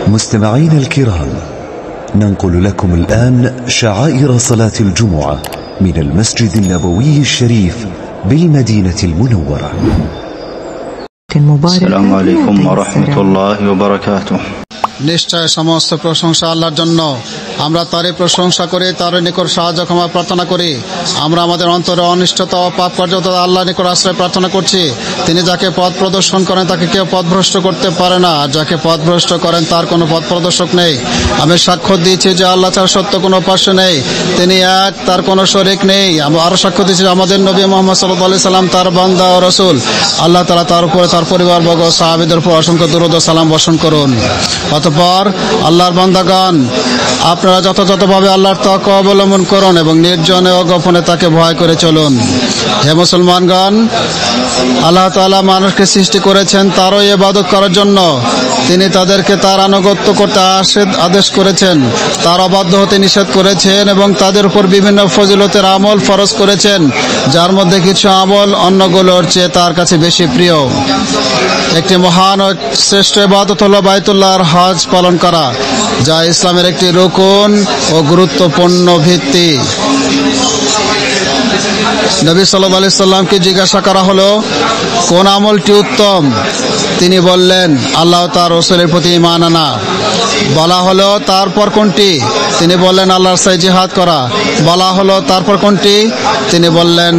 مستمعينا الكرام، ننقل لكم الآن شعائر صلاة الجمعة من المسجد النبوي الشريف بالمدينة المنورة. السلام عليكم ورحمة الله وبركاته। নিশ্চয় সমস্ত প্রশংসা আল্লাহর জন্য। আমরা তারই প্রশংসা করি, তার নিকট সাহায্য ক্ষমা প্রার্থনা করি। আমরা আমাদের অন্তরে অনিষ্টতা ও পাপ কার্যত আল্লাহর নিকট আশ্রয় প্রার্থনা করছি। তিনি যাকে পথ প্রদর্শন করেন তাকে কেউ পথভ্রষ্ট করতে পারে না, আর যাকে পথভ্রষ্ট করেন তার কোনো পথ প্রদর্শক নেই। আমি সাক্ষ্য দিয়েছি যে আল্লাহ ছাড়া সত্য কোনো উপাস্য নেই, তিনি এক, তার কোনো শরিক নেই। আমরা আরো সাক্ষ্য দিয়েছি আমাদের নবী মুহাম্মদ সাল্লাল্লাহু আলাইহি সাল্লাম তার বান্দা ও রাসূল। আল্লাহ তাআলা তার উপরে, তার পরিবারবর্গ ও সাহাবীদের উপর অসংখ্য দরুদ ও সালাম বর্ষণ করুন। অতঃপর আল্লাহর বান্দাগণ, আপনারা যথাযথভাবে আল্লাহর তাকওয়া অবলম্বন করুন এবং নির্জনে ও গোপনে তাকে ভয় করে চলুন। হে মুসলমানগণ, আল্লাহ তাআলা মানুষকে সৃষ্টি করেছেন তারই ইবাদত করার জন্য। তিনি তাদেরকে তার আনুগত্য করতে আদেশ করেছেন, তার অবাধ্য হতে নিষেধ করেছেন এবং তাদের উপর বিভিন্ন ফজিলতের আমল ফরজ করেছেন, যার মধ্যে কিছু আমল অন্যগুলোর চেয়ে তার কাছে বেশি প্রিয়। একটি মহান ও শ্রেষ্ঠ ইবাদত হলো বাইতুল্লাহর হজ পালন করা, যা ইসলামের একটি রুকন ও গুরুত্বপূর্ণ ভিত্তি। নবী সাল্লাল্লাহু আলাইহি সাল্লামকে জিজ্ঞাসা করা হলো, কোন আমলটি উত্তম? তিনি বললেন, আল্লাহ তার রাসূলের প্রতি ঈমান আনা। বলা হলো, তারপর কোনটি? তিনি বললেন, আল্লাহর রাস্তায় জিহাদ করা। বলা হলো, তারপর কোনটি? তিনি বললেন,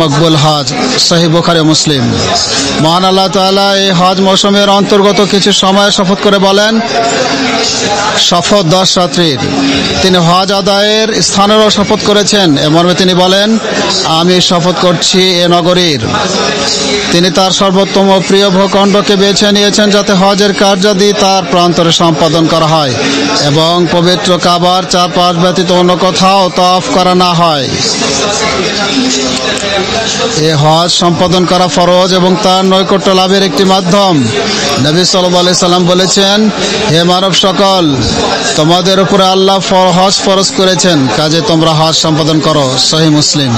মকবুল হজ। সহিহ বুখারী ও মুসলিম। মহান আল্লাহ তাআলা এই হজ মৌসুমের অন্তর্গত কিছু সময় শপথ করে বলেন, শপথ 10 রাত্রির। তিনি হজ আদায়ের স্থানেরও শপথ করেছেন। এ মর্মে তিনি বলেন, আমি শপথ করছি এ নগরীর। তিনি তার সর্বোত্তম ও প্রিয় ভূখণ্ডকে বেছে নিয়েছেন যাতে হজের কার্যাদি তার প্রান্তরে সম্পাদন করা হয় এবং পবিত্র কাবার চারপাশ ব্যতীত অন্য কোথাও তাওয়াফ করা না হয়। এ হজ সম্পাদন করা ফরজ এবং তার নৈকট্য লাভের একটি মাধ্যম। নবী সাল্লাল্লাহু আলাইহি সাল্লাম বলেছেন, হে মানব সকল, তোমাদের উপরে আল্লাহ হজ ফরজ করেছেন, কাজে তোমরা হজ সম্পাদন করো। সহিহ মুসলিম।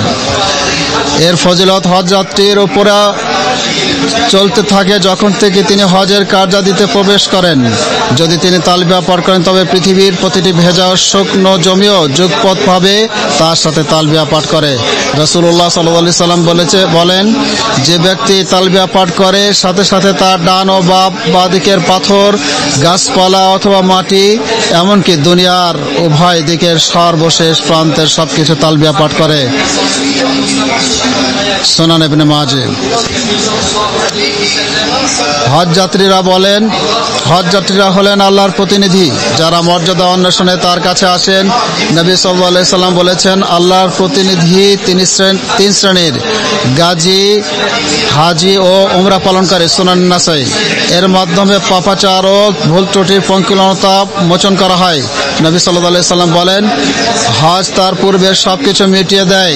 এর ফজিলত হজ যাত্রীর উপরে চলতে থাকে যখন থেকে তিনি হজের কার্যাদিতে প্রবেশ করেন। যদি তিনি তালবিয়া পাঠ করেন তবে পৃথিবীর প্রতিটি ভেজা ও শুকনো জমিও যুগপৎভাবে তার সাথে তালবিয়া পাঠ করে। রাসূলুল্লাহ সাল্লাল্লাহু আলাইহি সাল্লাম বলেন, যে ব্যক্তি তালবিয়া পাঠ করে সাথে সাথে তার ডান ও বাঁ দিকের পাথর, গাছপালা অথবা মাটি, এমনকি দুনিয়ার উভয় দিকের সর্বশেষ প্রান্তের সবকিছু তালবিয়া পাঠ করে। সুনান ইবনে মাজাহ। হজ যাত্রীরা বলেন, হজ যাত্রীরা হলেন আল্লাহর প্রতিনিধি, যারা মর্যাদা অন্বেষণে তার কাছে আসেন। নবী সাল্লাল্লাহু আলাইহি সাল্লাম বলেছেন, আল্লাহর প্রতিনিধি তিন শ্রেণীর: গাজী, হাজি ও উমরা পালনকারী। সুনান নাসাই। এর মাধ্যমে পাপাচার ও ভুল ত্রুটির পঙ্কিলতা মোচন করা হয়। নবী সাল্লাল্লাহু আলাইহি সাল্লাম বলেন, হজ তার পূর্বের সবকিছু মিটিয়ে দেয়।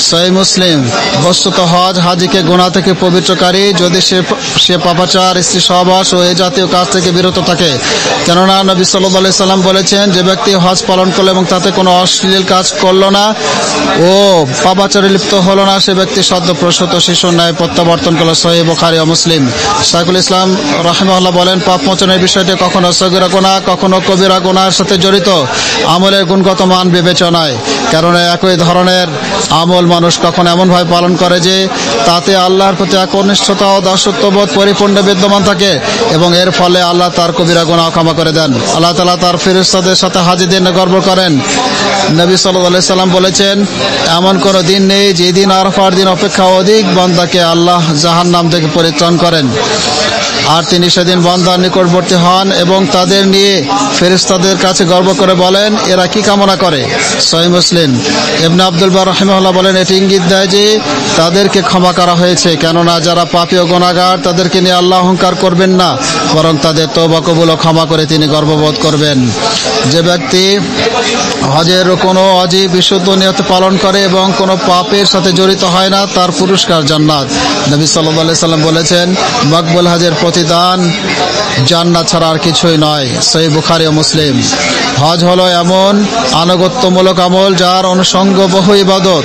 সহিহ মুসলিম। বস্তুত হজ হাজিকে গুনাহ থেকে পবিত্রকারী, যদি সে পাপাচার, স্ত্রী সহবাস ও এই জাতীয় কাজ থেকে বিরত থাকে। কেননা নবী সাল্লাল্লাহু আলাইহি সাল্লাম বলেছেন, যে ব্যক্তি হজ পালন করলো এবং তাতে কোনো অশ্লীল কাজ করলো না ও পাপাচারে লিপ্ত হলো না, সে ব্যক্তি সদ্য প্রসূত শিশুর ন্যায় প্রত্যাবর্তন করলো। সহিহ বুখারী ও মুসলিম। শাইখুল ইসলাম রাহিমাহুল্লাহ বলেন, পাপ মোচনের বিষয়টি কখনো সগীরা গুনাহ, কখনো কবিরা গুনাহের সাথে জড়িত আমলের গুণগত মান বিবেচনায়। কারণ একই ধরনের আমল মানুষ কখন এমনভাবে পালন করে যে তাতে আল্লাহর প্রতি একনিষ্ঠতা ও দাসত্ববোধ পরিপূর্ণ বিদ্যমান থাকে এবং এর ফলে আল্লাহ তার কবিরা গুনাহ ক্ষমা করে দেন। আল্লাহ তাআলা তার ফেরেশতাদের সাথে হাজিদের গর্ব করেন। নবী সাল্লাল্লাহু আলাইহি সাল্লাম বলেছেন, এমন কোন দিন নেই যে দিন আরাফার দিন অপেক্ষা অধিক বান্দাকে আল্লাহ জাহান্নাম থেকে পরিত্রাণ করেন, আর তিনি সেদিন বান্দার নিকটবর্তী হন এবং তাদের নিয়ে ফেরেশতাদের কাছে গর্ব করে বলেন, এরা কি কামনা করে? সহিহ মুসলিম। ইবনে আব্দুল বার রাহিমাহুল্লাহ বলেন, এটি ইঙ্গিত দেয় যে তাদেরকে ক্ষমা করা হয়েছে, কেননা যারা পাপী ও গুনাহগার তাদেরকে নিয়ে আল্লাহ অহংকার করবেন না, বরং তাদের তওবা কবুল ও ক্ষমা করে তিনি গর্ববোধ করবেন। যে ব্যক্তি হজের কোনো অজীব বিশুদ্ধ নিয়ত পালন করে এবং কোনো পাপের সাথে জড়িত হয় না, তার পুরস্কার জান্নাত। নবী সাল্লাল্লাহু আলাইহি সাল্লাম বলেছেন, মকবুল হজের প্রতিদান জান্নাত ছাড়া আর কিছুই নয়। সহিহ বুখারী ও মুসলিম। হজ হলো এমন আনুগত্যমূলক আমল যার অনুষঙ্গ বহু ইবাদত।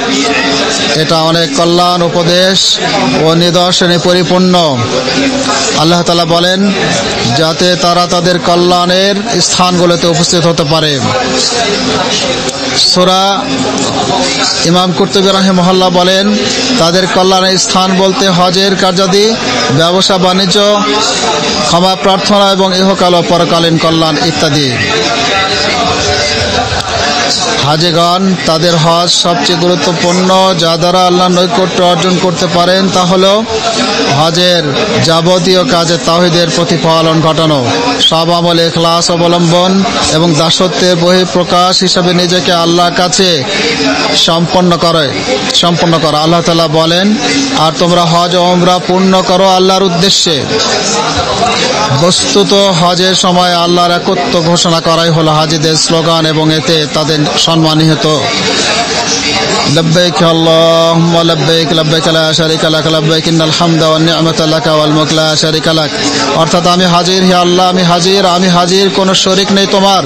এটা অনেক কল্যাণ, উপদেশ ও নিদর্শনে পরিপূর্ণ। আল্লাহ তাআলা বলেন যাতে তারা তাদের কল্যাণের স্থানগুলোতে উপস্থিত হতে পারে। সূরা ইমাম কুরতুবী রাহিমাহুল্লাহ বলেন তাদের কল্যাণের স্থান বলতে হজের কার্যাদি, ব্যবসা বাণিজ্য, ক্ষমা প্রার্থনা এবং ইহকাল ও পরকালীন কল্যাণ ইত্যাদি। হাজেগণ তাদের হজ সবচেয়ে গুরুত্বপূর্ণ যা দ্বারা আল্লাহ নৈকট্য অর্জন করতে পারেন তা হলো হজের যাবতীয় কাজে তাওহীদের প্রতিপালন ঘটানো, সব আমলে ইখলাস অবলম্বন এবং দাসত্বের বহিঃপ্রকাশ হিসাবে নিজেকে আল্লাহর কাছে সম্পন্ন করা। আল্লাহ তাআলা বলেন, আর তোমরা হজ ও উমরা পূর্ণ করো আল্লাহর উদ্দেশ্যে। বস্তুত হজের সময় আল্লাহর একত্ব ঘোষণা করাই হলো হাজীদের স্লোগান এবং এতে তাদের সম্মান নিহিত। লব্বাইক আল্লাহুম্মা লব্বাইক, লব্বাইক লা শারীকা লাক, লব্বাইক ইন্নাল হামদা ওয়ান নি'মাতা লাকা ওয়াল মুলক লা শারীকা লাক। অর্থাৎ আমি হাজির, হে আল্লাহ আমি হাজির, কোনো শরীক নেই তোমার।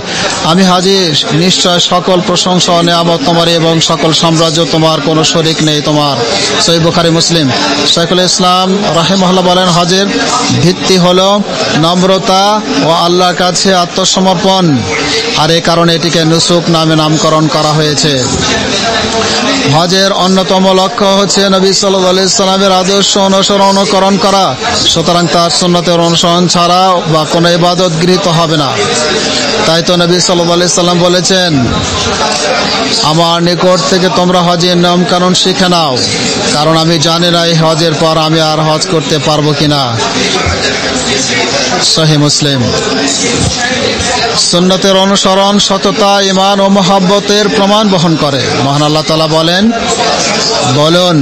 আমি হাজির, নিশ্চয় সকল প্রশংসা ও নিয়ামত তোমার এবং সকল সাম্রাজ্য তোমার, কোনো শরীক নেই তোমার। সহিহ বুখারী, মুসলিম। শাইখুল ইসলাম রাহিমাহুল্লাহ বলেন হজের ভিত্তি হলো নম্রতা ও আল্লাহর কাছে আত্মসমর্পণ, আর এই কারণে এটিকে নুসুক নামে নামকরণ করা হয়েছে। হজের অন্যতম লক্ষ্য হচ্ছে নবী সাল্লাল্লাহু আলাইহি সাল্লামের আদর্শ অনুকরণ করা। সুতরাং তার সুন্নতের অনুসরণ ছাড়া বা কোনো ইবাদত গৃহীত হবে না। তাই তো নবী সাল্লাল্লাহু আলাইহি সাল্লাম বলেছেন, আমার নিকট থেকে তোমরা হজের নিয়ম কানুন শিখে নাও, কারণ আমি জানি না এই হজের পর আমি আর হজ করতে পারবো কিনা। সহিহ মুসলিম। সুন্নতের অনুসরণ সততা, ঈমান ও মহব্বতের প্রমাণ বহন করে। মহান আল্লাহ তাআলা বলেন, বলুন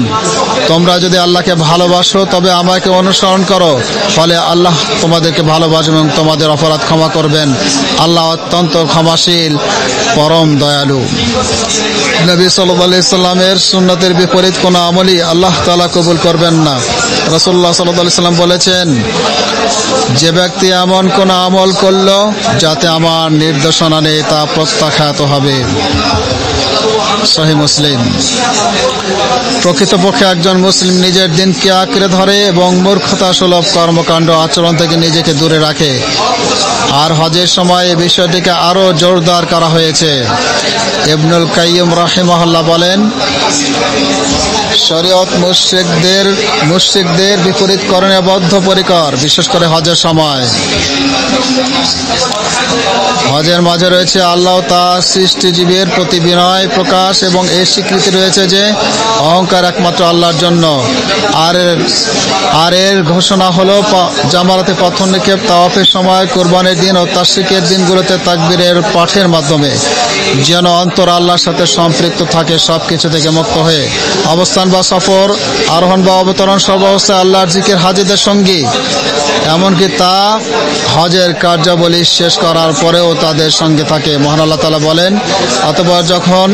তোমরা যদি আল্লাহকে ভালোবাসো তবে আমাকে অনুসরণ করো, ফলে আল্লাহ তোমাদেরকে ভালোবাসবেন এবং তোমাদের অপরাধ ক্ষমা করবেন। আল্লাহ অত্যন্ত ক্ষমাশীল, পরম দয়ালু। নবী সাল্লাল্লাহু আলাইহি সাল্লামের সুন্নতের বিপরীত কোনো আমলই আল্লাহ তাআলা কবুল করবেন না। রাসূলুল্লাহ সাল্লাল্লাহু আলাইহি সাল্লাম বলেছেন, যে ব্যক্তি এমন কোন আমল করল যাতে আমার নির্দেশনা নেই তা প্রত্যাখ্যাত হবে। সহিহ মুসলিম। প্রকৃতপক্ষে একজন মুসলিম নিজের দিনকে আঁকড়ে ধরে এবং মূর্খতা সুলভ কর্মকাণ্ড আচরণ থেকে নিজেকে দূরে রাখে। আর হজের সময় এই বিষয়টিকে আরো জোরদার করা হয়েছে। ইবনুল কাইয়্যিম রাহিমাহুল্লাহ বলেন, শরীয়ত মুশরিকদের বিপরীতকরণে বদ্ধপরিকর, বিশেষ করে হজের সময়। হজের মাঝে রয়েছে আল্লাহ তার সৃষ্টিজীবের প্রতি বিনয় প্রকাশ এবং এই স্বীকৃতি রয়েছে যে অহংকার একমাত্র আল্লাহর জন্য। আর এর ঘোষণা হলো জামারাতে পাথর নিক্ষেপ, তাওয়াফের সময়, কুরবানির দিন ও তাশরিকের দিনগুলোতে তাকবীরের পাঠের মাধ্যমে, যেন অন্তর আল্লাহর সাথে সম্পৃক্ত থাকে সবকিছু থেকে মুক্ত হয়ে। অবস্থান বা সফর, আরোহণ বা অবতরণ সর্বাবস্থায় আল্লাহর জিকির হাজীদের সঙ্গী, এমনকি তা হজের কার্যাবলী শেষ করার পরেও তাদের সঙ্গে থাকে। মহান আল্লাহ তাআলা বলেন, অতঃপর যখন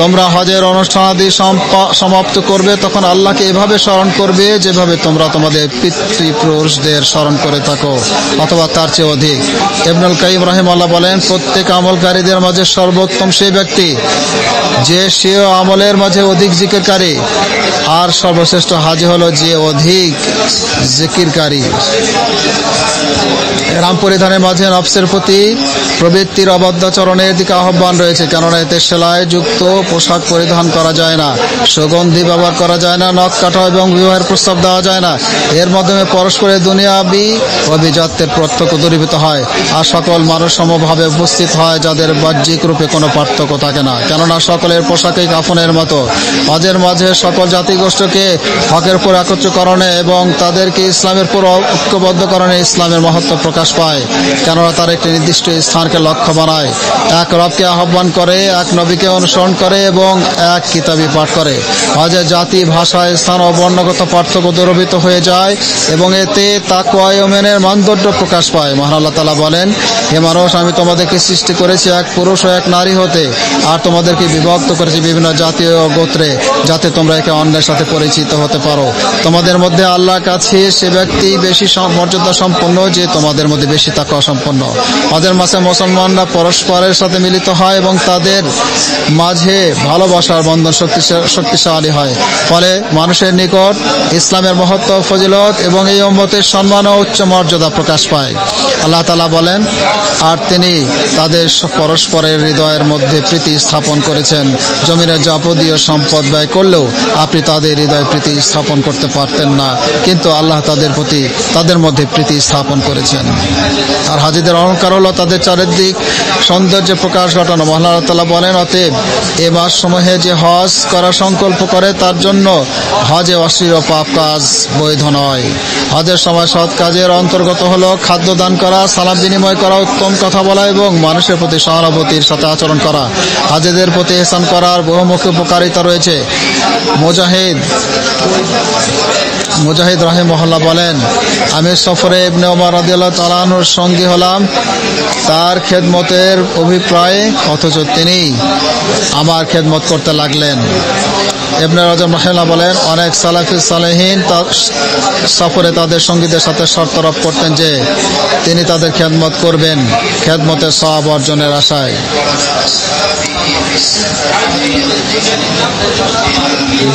তোমরা হজের অনুষ্ঠানাদি সমাপ্ত করবে তখন আল্লাহকে এভাবে স্মরণ করবে যেভাবে তোমরা তোমাদের পিতৃপুরুষদের স্মরণ করে থাকো, অথবা তার চেয়ে অধিক। ইবনুল কাইয়্যিম রাহিমাহুল্লাহ বলেন, প্রত্যেক আমলকারীদের মাঝে সর্বোত্তম সেই ব্যক্তি যে সেও আমলের মাঝে অধিক জিকিরকারী, আর সর্বশ্রেষ্ঠ হাজী হলো যে অধিক জিকিরকারী। রাম পরিধানের মাঝে নফসের প্রতি প্রবৃত্তির অবাধ্যাচরণের দিকে আহ্বান রয়েছে, কেননা এতে সেলাই যুক্ত পোশাক পরিধান করা যায় না, সুগন্ধি ব্যবহার করা যায় না, নখ কাটা এবং বিবাহের প্রস্তাব দেওয়া যায় না। এর মাধ্যমে পরস্পরের দুনিয়াবি অভিজাত্যের প্রত্যক্ষ দূরীভূত হয় আর সকল মানুষ সমভাবে উপস্থিত হয়, যাদের বাহ্যিক রূপে কোনো পার্থক্য থাকে না, কেননা সকলের পোশাকই কাফনের মতো। হজের মাঝে সকল জাতিগোষ্ঠীকে হকের উপর একত্রীকরণে এবং তাদেরকে ইসলামের উপর ঐক্যবদ্ধকরণে ইসলামের মহত্ব প্রকাশ পায়, কেননা তার একটি নির্দিষ্ট স্থানকে লক্ষ্য বানায়, এক রবকে আহ্বান করে, এক নবীকে অনুসরণ করে এবং এক কিতাবি পাঠ করে। হজে জাতি, ভাষা, স্থান ও বর্ণগত পার্থক্য দূরীভূত হয়ে যায় এবং এতে তাকওয়া ও ঈমানের মানদণ্ড প্রকাশ পায়। মহান আল্লাহ তাআলা বলেন, হে মানুষ, আমি তোমাদেরকে সৃষ্টি করেছি এক পুরুষ ও এক নারী হতে, আর তোমাদেরকে বিভক্ত করেছি বিভিন্ন জাতি ও গোত্রে, যাতে তোমরা একে অন্যের সাথে পরিচিত হতে পারো। তোমাদের মধ্যে আল্লাহর কাছে সে ব্যক্তি বেশি মর্যাদা সম্পন্ন যে তোমাদের মধ্যে বেশি তাকওয়া সম্পন্ন। হজের মাসে মুসলমানরা পরস্পরের সাথে মিলিত হয় এবং তাদের মাঝে ভালোবাসার বন্ধন শক্তিশালী হয়। ফলে মানুষের নিকট ইসলামের মহত্ব, ফজিলত এবং এই উম্মতের সম্মান ও উচ্চ মর্যাদা প্রকাশ পায়। আল্লাহ তাআলা বলেন, আর তিনি তাদের পরস্পরের হৃদয়ের মধ্যে প্রীতি স্থাপন করেছেন। জমিনের যাবতীয় সম্পদ ব্যয় করলেও আপনি তাদের হৃদয়ে প্রীতি স্থাপন করতে পারতেন না, কিন্তু আল্লাহ তাদের মধ্যে প্রীতি স্থাপন করেছেন। আর হাজিদের অলঙ্কার হলো তাদের চারিদিক সৌন্দর্য প্রকাশ ঘটানো। আল্লাহ তাআলা বলেন, অতএব এ মাস সমূহে যে হজ করার সংকল্প করে তার জন্য হজে অশ্লীল ও পাপ কাজ বৈধ নয়। হজের সময় সৎ কাজের অন্তর্গত হলো খাদ্য দান করা, সালাম বিনিময় করা, উত্তম কথা বলা এবং মানুষের প্রতি সহানুভূতির সাথে আচরণ করা। হাজিদের প্রতি ইহসান করার বহুমুখী উপকারিতা রয়েছে। মুজাহিদ রাহিমাহুল্লাহ বলেন, আমি সফরে ইবনে ওমর রাদিয়াল্লাহু তাআলা আনহুর সঙ্গী হলাম তার খেদমতের অভিপ্রায়ে, অথচ তিনি আমার খেদমত করতে লাগলেন। ইবনে রাজব রাহিমাহুল্লাহ বলেন, অনেক সালাফি সালেহিন সফরে তাদের সঙ্গীদের সাথে শর্ত আরোপ করতেন যে তিনি তাদের খেদমত করবেন খেদমতের সওয়াব অর্জনের আশায়।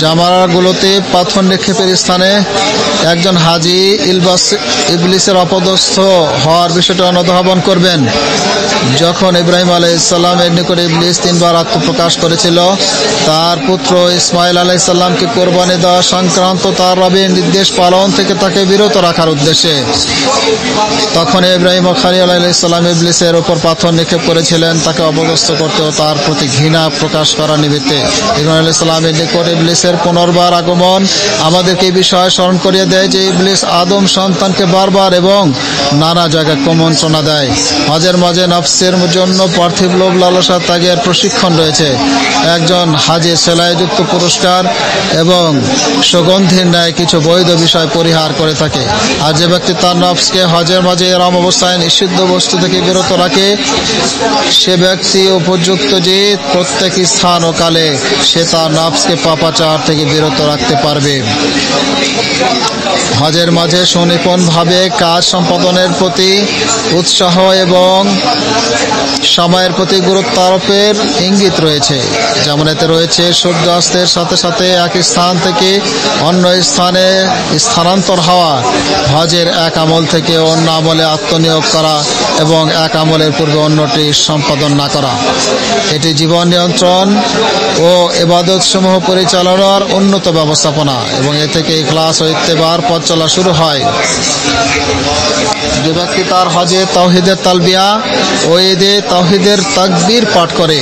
জামারাগুলোতে পাথর নিক্ষেপের স্থানে একজন হাজি ইবলিসের অপদস্থ হওয়ার বিষয়টা অনুধাবন করবেন। যখন ইব্রাহিম আলাইহিস সালামের নিকট ইবলিস 3 বার আত্মপ্রকাশ করেছিল তার পুত্র ইসমাইল আলাইহিস সালামকে কোরবানি দেওয়া সংক্রান্ত তার রবের নির্দেশ পালন থেকে তাকে বিরত রাখার উদ্দেশ্যে, তখন ইব্রাহিম খলিল আলাইহিস সালাম ইবলিসের উপর পাথর নিক্ষেপ করেছিলেন তাকে অপদস্থ করতে ও তার প্রতি ঘৃণা প্রকাশ করার নিমিত্তে। ইব্রাহিম আলাইহিস সালামের নিকট ইবলিসের পুনর্বার আগমন আমাদেরকে এই বিষয়ে স্মরণ করিয়ে দেয় যে ইবলিস আদম সন্তানকে বারবার এবং নানা জায়গায় কুমন্ত্রণা দেয়। হজের মাঝে নফসের জন্য পার্থিব লোভ লালসা ত্যাগের প্রশিক্ষণ রয়েছে। একজন হাজি সেলাইযুক্ত পুরস্কার এবং সুগন্ধির ন্যায় কিছু বৈধ বিষয় পরিহার করে থাকে। আর যে ব্যক্তি তার নফসকে হজের মাঝে এরম অবস্থায় নিষিদ্ধ বস্তু থেকে বিরত রাখে সে ব্যক্তি উপযুক্ত যে প্রত্যেক স্থান ও কালে সে তার নফসকে পাপাচার থেকে বিরত রাখতে পারবে। হজের মাঝে সুনিপুণভাবে কাজ সম্পাদনের প্রতি উৎসাহ এবং সময়ের প্রতি গুরুত্ব আরোপের ইঙ্গিত রয়েছে। যেমন এতে রয়েছে সূর্যাস্তের সাথে সাথে এক স্থান থেকে অন্য স্থানে স্থানান্তর হওয়া, হজের এক আমল থেকে অন্য আমলে আত্মনিয়োগ করা এবং এক আমলের পূর্বে অন্যটি সম্পাদন না করা। এটি জীবন নিয়ন্ত্রণ ও ইবাদত সমূহ পরিচালনার উন্নত ব্যবস্থাপনা এবং এ থেকে ইখলাস ও ইত্তেবার পথ চলা শুরু হয়। যে ব্যক্তি তার হজে তাওহীদের তালবিয়া ও ঈদে তাওহীদের তাকবীর পাঠ করে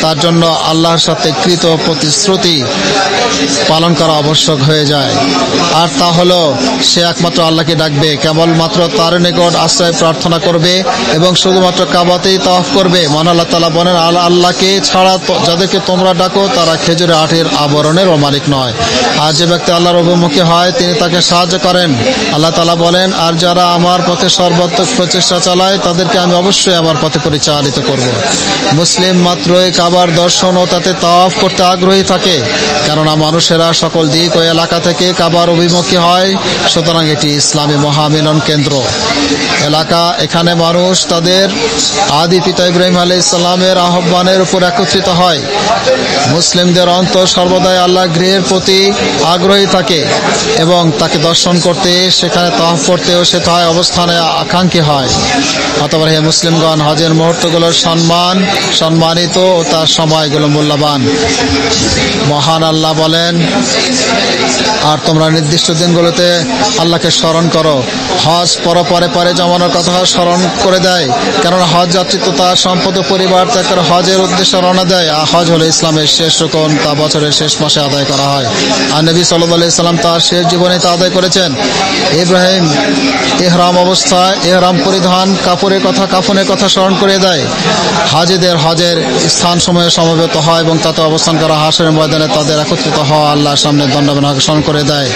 তার জন্য আল্লাহর সাথে কৃত প্রতিশ্রুতি পালন করা আবশ্যক হয়ে যায়। আর তা হলো সে একমাত্র আল্লাহকে ডাকবে, কেবলমাত্র তার নিকট আশ্রয় প্রার্থনা করবে এবং শুধুমাত্র কাবাতেই তাওয়াফ করবে। মান আল্লাহ তাআলা বলেন, আল্লাহকে ছাড়া যাদেরকে তোমরা ডাকো তারা খেজুরের আঠির আবরণের মালিক নয়। আর যে ব্যক্তি আল্লাহর অভিমুখী হয় তিনি তাকে সাহায্য করেন। আল্লাহ তাআলা বলেন, আর যারা আমার পথে সর্বাত্মক প্রচেষ্টা চালায় তাদেরকে আমি অবশ্যই আমার পথে পরিচালিত করব। মুসলিম মাত্রই কাবার দর্শন ও তাতে তাওয়াফ করতে আগ্রহী থাকে, কেননা মানুষেরা সকল দিক ও এলাকা থেকে কাবার অভিমুখী হয়। সুতরাং এটি ইসলামী মহামিলন কেন্দ্র এলাকা। এখানে মানুষ তাদের আদি পিতা ইব্রাহিম আলাইহিস সালামের আহ্বানের উপর একত্রিত হয়। মুসলিমদের অন্তর সর্বদাই আল্লাহ গৃহের প্রতি আগ্রহী থাকে এবং তাকে দর্শন করতে, সেখানে তাওয়াফ করতে ও সেথায় অবস্থানে আকাঙ্ক্ষী হয়। অতঃপর হে মুসলিমগণ, হজের মুহূর্তগুলোর সম্মানিত ও তার সময়গুলো মূল্যবান। মহান আল্লাহ বলেন, আর তোমরা নির্দিষ্ট দিনগুলোতে আল্লাহকে স্মরণ করো। হজ পরে জমানোর কথা স্মরণ করে দেয়, কেননা হজ যাত্রী তো তার সম্পদ ও পরিবার ত্যাগ করে হজের উদ্দেশ্যে রওনা দেয়। আর হজ হলো ইসলামের শেষ রুকন, তা বছরের শেষ মাসে আদায় করা হয়। আর নবী সাল্লাল্লাহু আলাইহি সাল্লাম তার শেষ জীবনে তা আদায় করেছেন। ইব্রাহিম ইহরাম অবস্থায় ইহরাম পরিধান কাফনের কথা স্মরণ করে দেয়। হাজিদের হজের স্থান সময়ে সমবেত হয় এবং তাতে অবস্থান করা, হাসরের ময়দানে তাদের একত্রিত হওয়া আল্লাহর সামনে দণ্ডায়মান স্মরণ করে দেয়।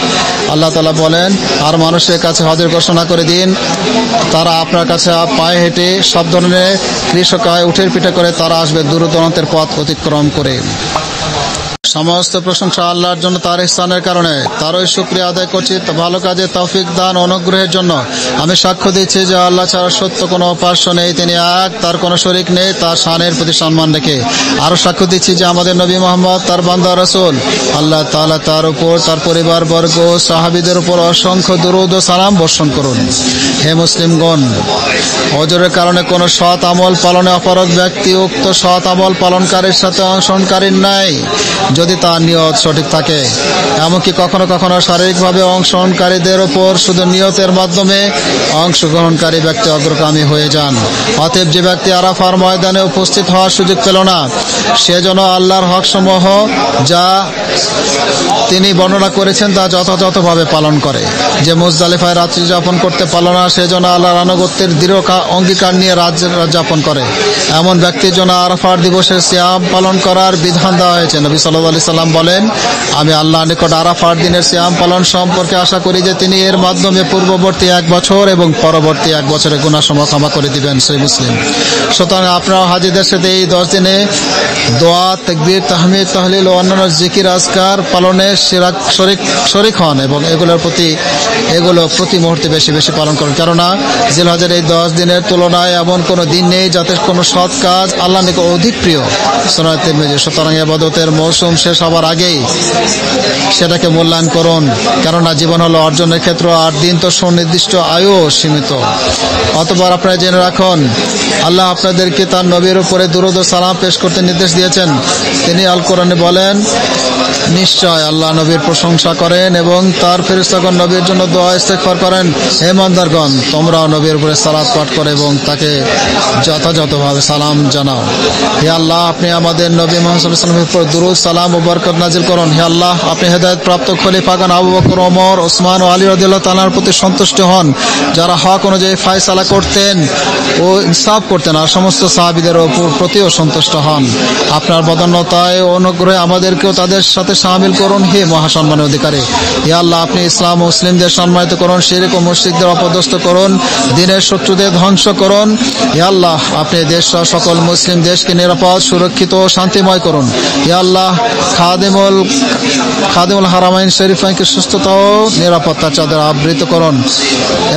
আল্লাহ তাআলা বলেন, আর মানুষের কাছে হজের ঘোষণা করে দিন, তারা আপনার কাছে পায়ে হেঁটে সব ধরনের কৃষকায় উঠের পিঠে করে তারা আসবে দূর দূরান্তের পথ অতিক্রম করে। সমস্ত প্রশংসা আল্লাহর জন্য, তার ইহসানের কারণে। তারই শুকরিয়া আদায় করছি ভালো কাজে তৌফিক দান অনুগ্রহের জন্য। আমি সাক্ষ্য দিচ্ছি যে আল্লাহ ছাড়া সত্য কোনো উপাস্য নেই, তিনি এক, তার কোনো শরীক নেই, তার শানের প্রতি সম্মান রেখে। আরও সাক্ষ্য দিচ্ছি যে আমাদের নবী মুহাম্মদ তার বান্দা রাসূল। আল্লাহ তাআলা তার উপর, তার পরিবারবর্গ, সাহাবীদের উপর অসংখ্য দুরূদ ও সালাম বর্ষণ করুন। হে মুসলিমগণ, ওজরের কারণে কোনো সৎ আমল পালনে অপারগ ব্যক্তি উক্ত সৎ আমল পালনকারীর সাথে অংশগ্রহণকারীর নাই, যদি তার নিয়ত সঠিক থাকে। এমনকি কখনো কখনো শারীরিকভাবে অংশগ্রহণকারীদের উপর শুধু নিয়তের মাধ্যমে অংশগ্রহণকারী ব্যক্তি অগ্রগামী হয়ে যান। অতএব যে ব্যক্তি আরাফার ময়দানে উপস্থিত হওয়ার সুযোগ পেল না, সে যেন আল্লাহর হকসমূহ যা তিনি বর্ণনা করেছেন তা যথাযথভাবে পালন করে। যে মুজদালিফায় রাত্রি যাপন করতে পারল না, সে যেন আল্লাহর আনুগত্যের দৃঢ় অঙ্গীকার নিয়ে রাত যাপন করে। এমন ব্যক্তির জন্য আরাফার দিবসের সিয়াম পালন করার বিধান দেওয়া হয়েছে। নবী সাল্লাল্লাহু আলাইহি সাল্লাম বলেন, আমি আল্লাহর নিকট আরাফার দিনের সিয়াম পালন সম্পর্কে আশা করি যে তিনি এর মাধ্যমে পূর্ববর্তী 1 বছর এবং পরবর্তী 1 বছরের গুনাহসমূহ ক্ষমা করে দিবেন। সহিহ মুসলিম। সুতরাং আপনারা হাজীদের সাথে এই 10 দিনে দোয়া, তাকবীর, তাহমিদ, তাহলিল ও অন্যান্য জিকির আজকার পালনে শরীক হন এবং এগুলো প্রতি মুহূর্তে বেশি বেশি পালন করুন। কেননা জিলহজের এই 10 দিনের তুলনায় এমন কোনো দিন নেই যাতে কোনো সৎ কাজ আল্লাহর নিকট অধিক প্রিয়। সুনান তিরমিজি। সুতরাং ইবাদতের মৌসুম শেষ হবার আগেই সেটাকে মূল্যায়ন করুন, কেননা জীবন হলো অর্জনের ক্ষেত্র, আর দিন তো সুনির্দিষ্ট আয়ু সীমিত। অতঃপর আপনারা জেনে রাখুন, আল্লাহ আপনাদেরকে তার নবীর উপরে দুরূদ ও সালাম পেশ করতে নির্দেশ দিয়েছেন। তিনি আল কোরআনে বলেন, নিশ্চয় আল্লাহ নবীর প্রশংসা করেন এবং তার ফেরেশতাগণ নবীর জন্য দোয়া ইস্তেগফার করেন। হে ইমানদারগণ, তোমরাও নবীর উপরে সালাত পাঠ করো এবং তাকে যথাযথভাবে সালাম জানাও। হে আল্লাহ, আপনি আমাদের নবী মুহাম্মদ সাল্লাল্লাহু আলাইহি ওয়াসাল্লামের উপর দুরূদ, সালাম ও বরকত নাজিল করুন। হে আল্লাহ, আপনি হেদায়েত প্রাপ্ত খলিফাগণ আবু বকর, ওমর, ওসমান ও আলী রাদিয়াল্লাহু তাআলার প্রতি সন্তুষ্ট হন, যারা হক অনুযায়ী ফয়সালা করতেন ও ইনসাফ করতেন, আর সমস্ত সাহাবীদের প্রতিও সন্তুষ্ট হন। আপনার বদান্যতায় ও অনুগ্রহে আমাদেরকেও তাদের সাথে শামিল করুন। হে মহাসম্মানের অধিকারী, হে আল্লাহ, আপনি ইসলাম ও মুসলিমদের সম্মানিত করুন, শিরক ও মুশরিকদের অপদস্থ করুন, দ্বীনের শত্রুদের ধ্বংস করুন। হে আল্লাহ, আপনি দেশ সহ সকল মুসলিম দেশকে নিরাপদ, সুরক্ষিত ও শান্তিময় করুন। হে আল্লাহ, খাদিমুল হারামাইন শরীফাইনকে সুস্থতা ও নিরাপত্তার চাদরে আবৃত করুন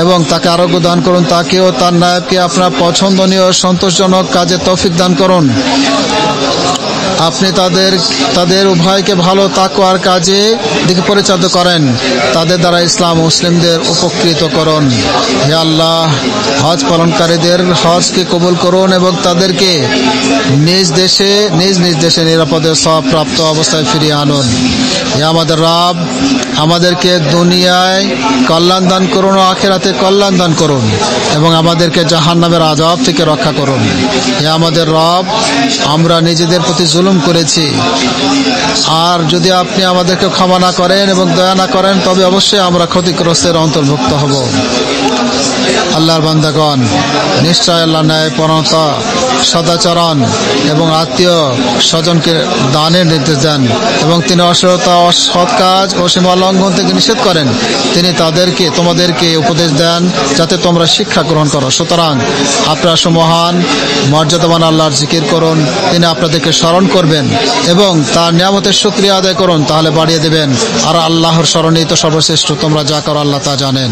এবং তাকে আরোগ্য দান করুন। তাকে ও তার নায়েবকে আপনার পছন্দনীয় ও সন্তোষজনক কাজে তৌফিক দান করুন। আপনি তাদের উভয়কে ভালো তাকওয়ার কাজে দিকে পরিচালিত করেন, তাদের দ্বারা ইসলাম মুসলিমদের উপকৃত করুন। হে আল্লাহ, হজ পালনকারীদের হজকে কবুল করুন এবং তাদেরকে নিজ নিজ দেশে নিরাপদে সওয়াব প্রাপ্ত অবস্থায় ফিরিয়ে আনুন। হে আমাদের রব, আমাদেরকে দুনিয়ায় কল্যাণ দান করুন ও আখিরাতে কল্যাণ দান করুন এবং আমাদেরকে জাহান্নামের আযাব থেকে রক্ষা করুন। হে আমাদের রব, আমরা নিজেদের প্রতি জুলুম করেছি, আর যদি আপনি আমাদেরকে ক্ষমা না করেন এবং দয়া না করেন তবে অবশ্যই আমরা ক্ষতিগ্রস্তের অন্তর্ভুক্ত হব। আল্লাহর বান্দাগণ, নিশ্চয় আল্লাহ ন্যায়পরায়ণতা, সদাচরণ এবং আত্মীয় স্বজনকে দানের নির্দেশ দেন এবং তিনি অশ্লীলতা, অসৎ কাজ ও সীমা লঙ্ঘন থেকে নিষেধ করেন। তিনি তোমাদেরকে উপদেশ দেন যাতে তোমরা শিক্ষা গ্রহণ করো। সুতরাং আপনারা মহান মর্যাদাবান আল্লাহর জিকির করুন, তিনি আপনাদেরকে স্মরণ করবেন এবং তার নিয়ামতের শুকরিয়া আদায় করুন, তাহলে বাড়িয়ে দেবেন। আর আল্লাহর স্মরণেই তো সর্বশ্রেষ্ঠ, তোমরা যা করো আল্লাহ তা জানেন।